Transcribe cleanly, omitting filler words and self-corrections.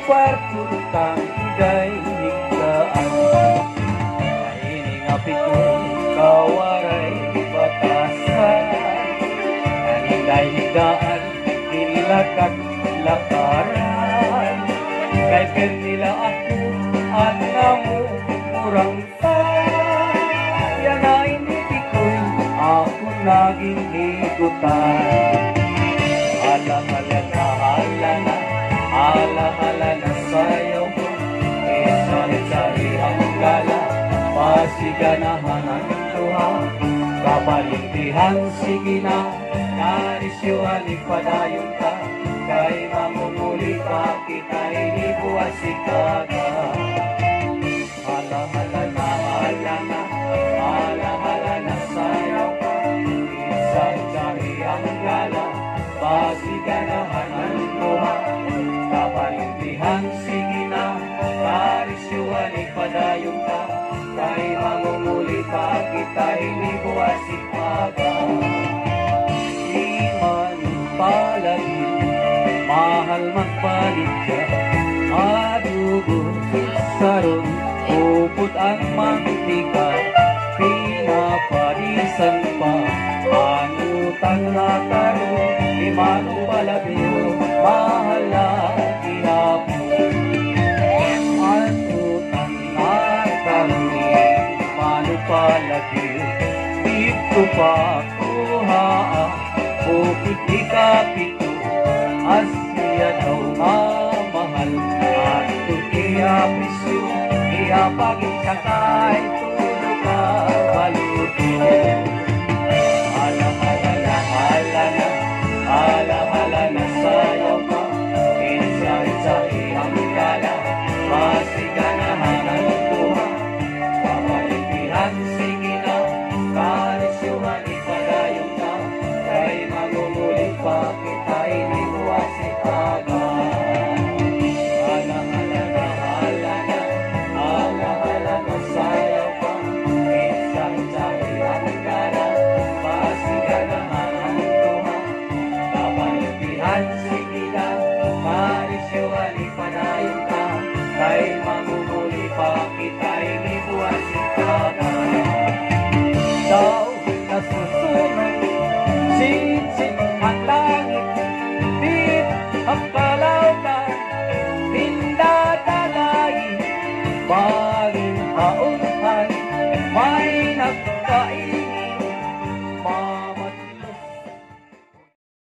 kwarto kang igay higdaan. Kaining apit ko kawaray batasan, ang igay higdaan nilakat lakaran. Kay per nila ako at namumurang pa, yan ay hindi ko'y ako naging higutan. Ala-ala na, ala-ala na sayaw ko, isari-sari ang gala, pasiganahan ang tuha, kapalintihan sige na, narisyuhan ipadayon ka, kay mamumuli pa kita inibuwas ikaga. Ala-ala na, ala-ala na sayaw ko, isari-sari ang gala, pasiganahan ang luha, kapalintihan sige na, narisyuhan ipadayon ka, kay mamumuli pa kita inibuwas ikaga. Iman palagi mahal magpalit ka, madugo saron, upot ang mantika, pinapadisan pa, anutang nataro, iman palabyo, mahal na ihapon. Anutang nataro, iman palabyo, dito pa kuha, upit ikapito, asya daw mamahal, at tukiapisyo, iapagin ka kay tulog ka paluto. Ala-ala na sayaw ka, insay-say ang gala, pasiganahan ang tuha, kapalintihan sige na, karisyuhan ipadayon ka, kay magumuli pa kita inibuwas ikaga. Ala-ala na sayaw ka, insay-say ang gala, pasiganahan ang tuha, kapalintihan sige